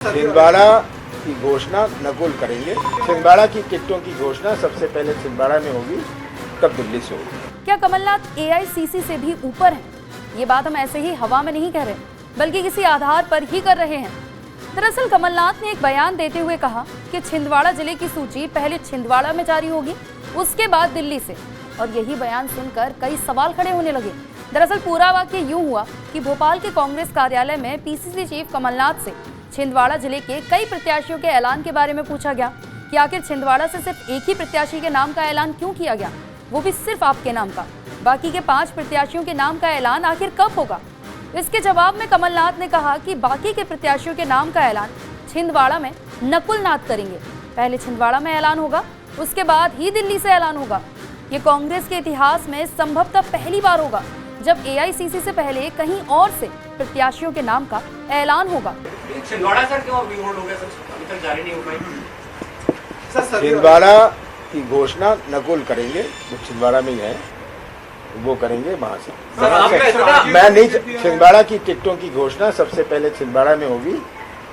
छिंदवाड़ा की घोषणा नकुल करेंगे। छिंदवाड़ा की टिकटों की घोषणा सबसे पहले छिंदवाड़ा में होगी, तब दिल्ली से होगी। क्या कमलनाथ एआईसीसी से भी ऊपर हैं? ये बात हम ऐसे ही हवा में नहीं कह रहे, बल्कि किसी आधार पर ही कर रहे हैं। दरअसल कमलनाथ ने एक बयान देते हुए कहा कि छिंदवाड़ा जिले की सूची पहले छिंदवाड़ा में जारी होगी, उसके बाद दिल्ली से। और यही बयान सुनकर कई सवाल खड़े होने लगे। दरअसल पूरा वाक्य यूं हुआ कि भोपाल के कांग्रेस कार्यालय में पीसीसी चीफ कमलनाथ से छिंदवाड़ा जिले के कई प्रत्याशियों के ऐलान के बारे में पूछा गया कि आखिर छिंदवाड़ा से सिर्फ एक ही प्रत्याशी के नाम का ऐलान क्यों किया गया, वो भी सिर्फ आपके नाम का। बाकी के 5 प्रत्याशियों के नाम का ऐलान आखिर कब होगा? इसके जवाब में कमलनाथ ने कहा कि बाकी के प्रत्याशियों के नाम का ऐलान छिंदवाड़ा में नकुलनाथ करेंगे। पहले छिंदवाड़ा में ऐलान होगा, उसके बाद ही दिल्ली से ऐलान होगा। ये कांग्रेस के इतिहास में संभवतः पहली बार होगा जब एआईसीसी से पहले कहीं और से प्रत्याशियों के नाम का ऐलान होगा। छिंदवाड़ा सर क्यों अभी होल्ड हो गया, सर अभी तक जारी नहीं हो पाई? छिंदवाड़ा की घोषणा नकुल करेंगे, जो छिंदवाड़ा में ही है वो करेंगे वहां से। मैं नहीं, छिंदवाड़ा की टिकटों की घोषणा सबसे पहले छिंदवाड़ा में होगी,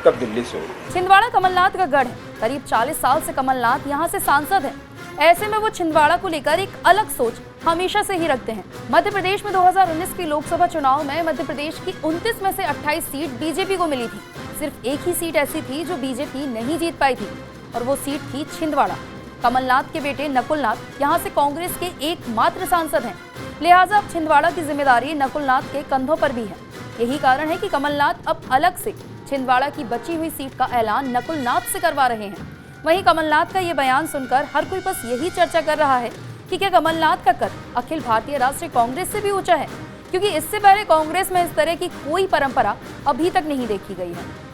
तब दिल्ली से होगी। छिंदवाड़ा कमलनाथ का गढ़ है। करीब 40 साल से कमलनाथ यहाँ से सांसद हैं। ऐसे में वो छिंदवाड़ा को लेकर एक अलग सोच हमेशा से ही रखते हैं। मध्य प्रदेश में 2019 के लोकसभा चुनाव में मध्य प्रदेश की 29 में से 28 सीट बीजेपी को मिली थी। सिर्फ एक ही सीट ऐसी थी जो बीजेपी नहीं जीत पाई थी, और वो सीट थी छिंदवाड़ा। कमलनाथ के बेटे नकुलनाथ यहाँ से कांग्रेस के एकमात्र सांसद हैं, लिहाजा अब छिंदवाड़ा की जिम्मेदारी नकुलनाथ के कंधों पर भी है। यही कारण है कि कमलनाथ अब अलग से छिंदवाड़ा की बची हुई सीट का ऐलान नकुलनाथ से करवा रहे हैं। वहीं कमलनाथ का ये बयान सुनकर हर कोई बस यही चर्चा कर रहा है कि क्या कमलनाथ का कद अखिल भारतीय राष्ट्रीय कांग्रेस से भी ऊंचा है, क्योंकि इससे पहले कांग्रेस में इस तरह की कोई परंपरा अभी तक नहीं देखी गई है।